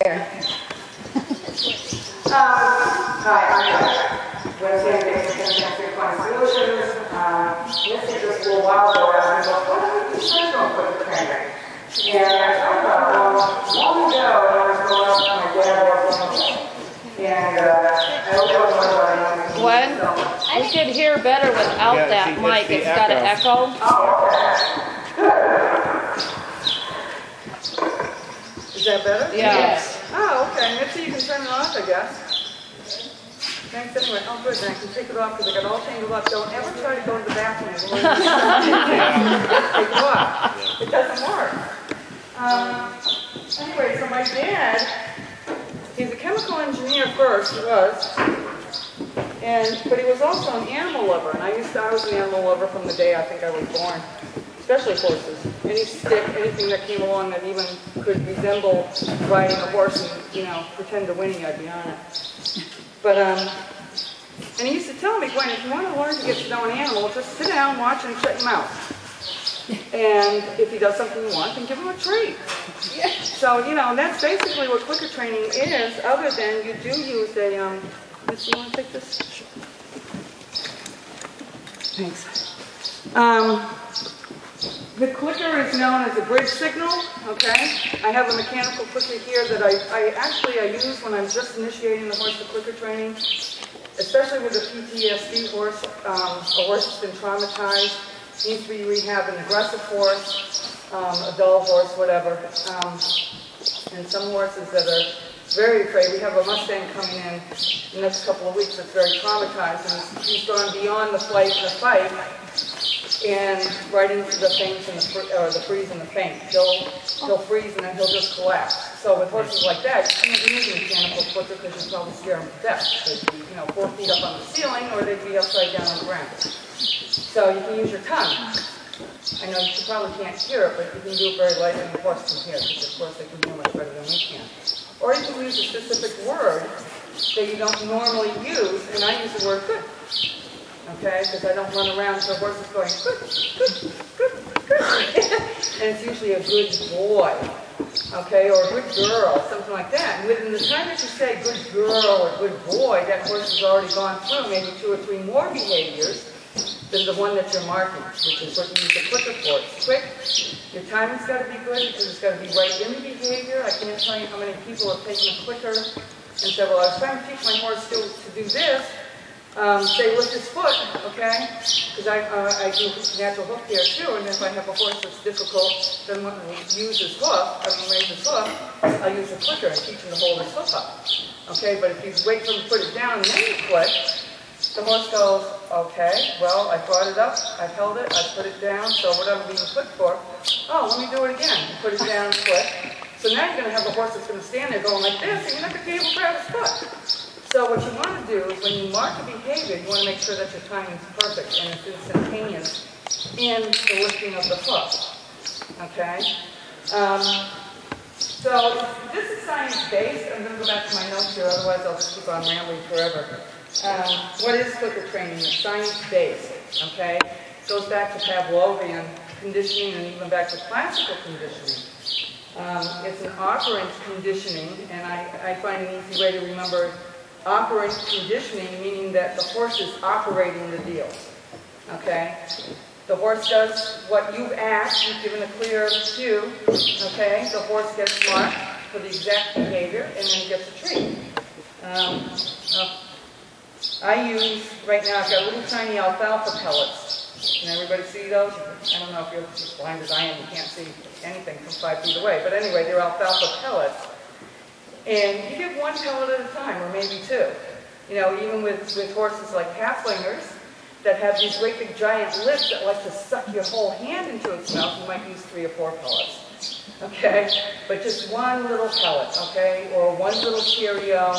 Hi, I'm Pt1 Solutions. This is just a little while ago, I was like, what are you doing for the training? And I thought about, long ago, when I was growing up, my dad was and I always wanted to What? We could hear better without that mic. It's got an echo. Oh, okay. Is that better? Yes. Oh, okay. Maybe you can turn it off, I guess. Thanks anyway. Oh, good. Then I can take it off because I got all tangled up. Don't ever try to go to the bathroom. Take it off. It doesn't work. Anyway, so my dad, he's a chemical engineer first, he was, but he was also an animal lover. And I was an animal lover from the day I think I was born, especially horses. Any stick, anything that came along that even could resemble riding a horse and, pretend to winning, I'd be on it. But, and he used to tell me, Gwen, if you want to learn to get to know an animal, just sit down, watch, and shut your mouth. And if he does something you want, then give him a treat. Yeah. So, and that's basically what clicker training is, other than you do use a, Missy, you want to take this? Thanks. The clicker is known as a bridge signal, okay? I have a mechanical clicker here that I use when I'm just initiating the horse to clicker training, especially with a PTSD horse, a horse that's been traumatized, needs to be rehabbed, an aggressive horse, a dull horse, whatever. And some horses that are very afraid. We have a Mustang coming in the next couple of weeks that's very traumatized, and he's gone beyond the flight and the fight, and right into the faint and the freeze and the faint. He'll freeze and then he'll just collapse. So with horses like that, you can't use a mechanical clicker because you'll probably scare them to death. They'd be, 4 feet up on the ceiling, or they'd be upside down on the ground. So you can use your tongue. I know you probably can't hear it, but you can do it very lightly, and the horse can hear it, because of course they can hear much better than we can. Or you can use a specific word that you don't normally use, and I use the word good. Okay, because I don't run around so horses going, good, good, good, good. And it's usually a good boy, okay, or a good girl, something like that. And within the time that you say good girl or good boy, that horse has already gone through maybe 2 or 3 more behaviors than the one that you're marking, which is what you use the clicker for. It's quick, your timing's got to be good because it's got to be right in the behavior. I can't tell you how many people have taken a clicker and said, well, I was trying to teach my horse to do this. Say lift his foot, okay? Because I do natural hoof here too, and if I have a horse that's difficult, doesn't want to use his hoof, raise his hoof, I'll use a clicker and teach him to hold his hoof up. Okay, but if you wait for him to put it down and then you click, the horse goes, okay, well, I brought it up, I've held it, I've put it down, so what am I being clicked for? Oh, let me do it again. You put it down and click. So now you're going to have a horse that's going to stand there going like this, and you're not going to be able to grab his foot. So what you want to do is when you mark a behavior, you want to make sure that your timing is perfect and it's instantaneous in the lifting of the hoof. Okay? So this is science-based. I'm going to go back to my notes here, otherwise I'll just keep on rambling forever. What is clicker training? It's science-based. Okay? It goes back to Pavlovian conditioning and even back to classical conditioning. It's an operant conditioning, and I find an easy way to remember operant conditioning, meaning that the horse is operating the deal. Okay? The horse does what you've asked, you've given a clear cue. Okay? The horse gets marked for the exact behavior, and then he gets a treat. I use, right now, I've got little tiny alfalfa pellets. Can everybody see those? I don't know if you're as blind as I am, you can't see anything from 5 feet away. But anyway, they're alfalfa pellets. And you give 1 pellet at a time, or maybe 2. Even with horses like halflingers that have these great big giant lips that like to suck your whole hand into its mouth, you might use 3 or 4 pellets. Okay? But just 1 little pellet, okay? Or 1 little Cheerio,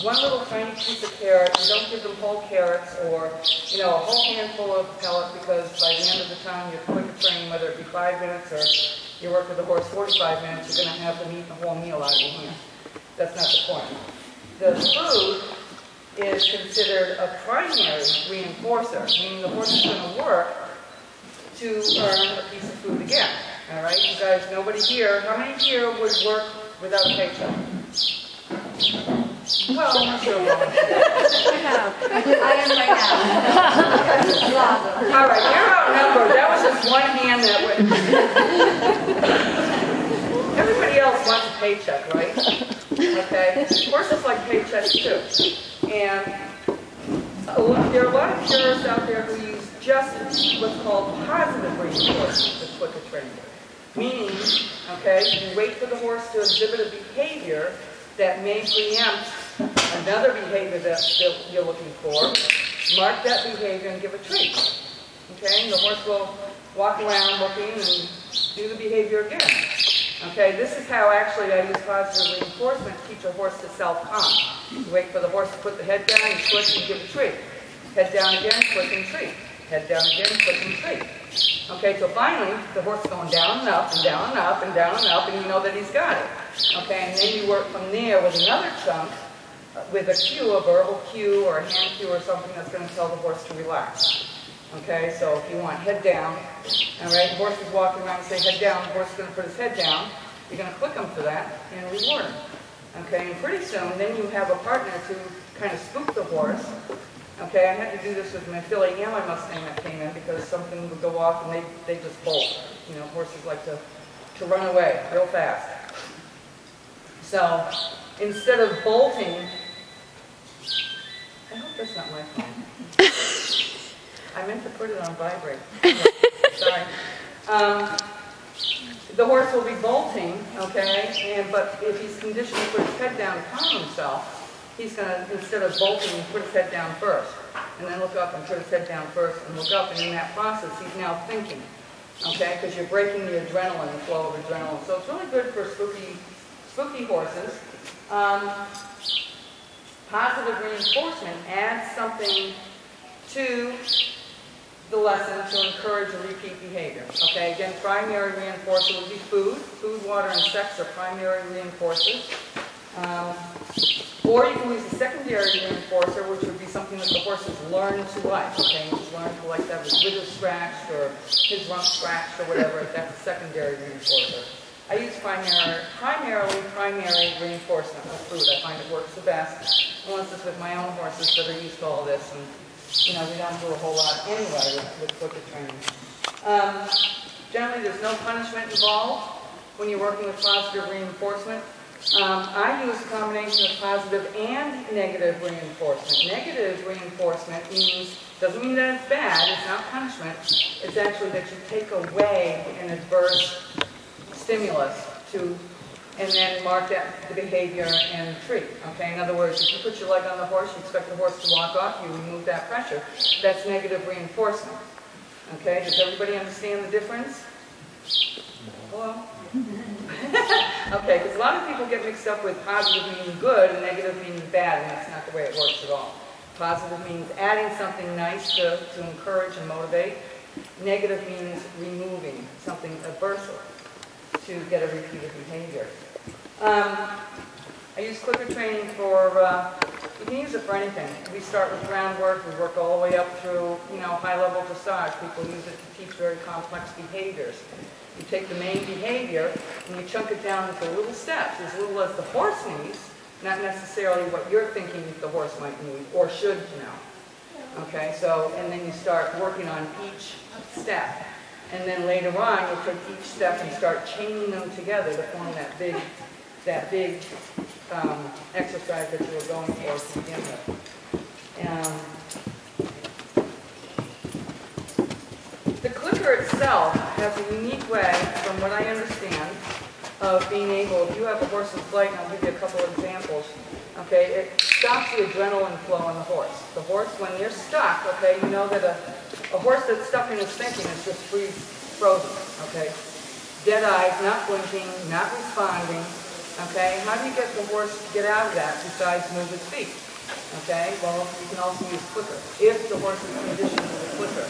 1 little tiny piece of carrot. You don't give them whole carrots or, a whole handful of pellet, because by the end of the time you're clicker training, whether it be 5 minutes or you work with the horse 45 minutes, you're going to have them eat the whole meal out of your hand. That's not the point. The food is considered a primary reinforcer, meaning the horse is going to work to earn a piece of food again. All right, you guys, nobody here, how many here would work without a paycheck? Well, I'm not sure. I am right now. All right, you're outnumbered. That was just one hand that went. Everybody else wants a paycheck, right? Okay. Horses like paychecks too. And there are a lot of purists out there who use just what's called positive reinforcement with clicker training. Meaning, okay, you wait for the horse to exhibit a behavior that may preempt another behavior that you're looking for, mark that behavior and give a treat. Okay, and the horse will walk around looking and do the behavior again. Okay, this is how actually I use positive reinforcement to teach a horse to self-calm. You wait for the horse to put the head down, you click and give a treat. Head down again, click and treat. Head down again, click and treat. Okay, so finally, the horse is going down and up and down and up and down and up, and you know that he's got it. Okay, and then you work from there with another chunk, with a cue, a verbal cue or a hand cue or something that's going to tell the horse to relax. Okay, so if you want head down, all right, the horse is walking around and say head down, the horse is going to put his head down, you're going to click him for that and reward him. Okay, and pretty soon, then you have a partner to kind of spook the horse. Okay, I had to do this with my filly and my Mustang that came in because something would go off and they just bolt. You know, horses like to run away real fast. So, instead of bolting, I hope that's not my phone. I meant to put it on vibrate. Sorry. The horse will be bolting, okay, but if he's conditioned to put his head down and calm himself, he's going to, instead of bolting, put his head down first, and then look up and put his head down first and look up, and in that process, he's now thinking, okay, because you're breaking the adrenaline, the flow of adrenaline. So it's really good for spooky horses. Positive reinforcement adds something to the lesson to encourage a repeat behavior. Okay, again, primary reinforcer would be food. Food, water, and sex are primary reinforcers. Or you can use a secondary reinforcer, which would be something that the horse has learned to like. Okay, he's learned to like to have his withers scratched or his rump scratched or whatever. That's a secondary reinforcer. I use primarily primary reinforcement with food. I find it works the best, unless it's with my own horses that are used to all this. And you know, we don't do a whole lot anyway with clicker training. Generally, there's no punishment involved when you're working with positive reinforcement. I use a combination of positive and negative reinforcement. Negative reinforcement doesn't mean that it's bad, it's not punishment. It's actually that you take away an adverse stimulus and then mark the behavior and treat. Okay, in other words, if you put your leg on the horse, you expect the horse to walk off, you remove that pressure. That's negative reinforcement. Okay, does everybody understand the difference? Hello? Okay, because a lot of people get mixed up with positive meaning good and negative meaning bad, and that's not the way it works at all. Positive means adding something nice to encourage and motivate. Negative means removing something aversive to get a repeated behavior. I use clicker training for, you can use it for anything. We start with groundwork, we work all the way up through, high-level dressage. People use it to teach very complex behaviors. You take the main behavior and you chunk it down into little steps, as little as the horse needs, not necessarily what you're thinking the horse might need or should know. Okay, so, and then you start working on each step. And then later on, you'll take each step and start chaining them together to form that big exercise that you were going for to begin with. The clicker itself has a unique way, from what I understand, of being able, if you have a horse in flight, and I'll give you a couple of examples, okay, it stops the adrenaline flow in the horse. The horse, when you're stuck, okay, you know that a horse that's stuck in his thinking is just frozen, okay? Dead eyes, not blinking, not responding, okay? How do you get the horse to get out of that besides move his feet? Okay, well, you can also use clicker, if the horse is conditioned with a clicker.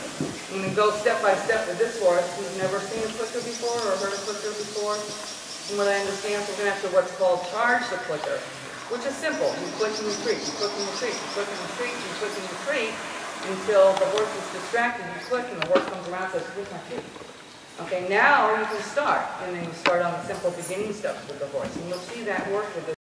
I'm going to go step by step with this horse who's never seen a clicker before or heard a clicker before. From what I understand, we're going to have to what's called charge the clicker, which is simple. You click and retreat, you click and retreat, you click and retreat, you click and retreat, until the horse is distracted, you click and the horse comes around and says, where's my feet? Okay, now you can start, and then you start on the simple beginning steps with the horse, and you'll see that work with the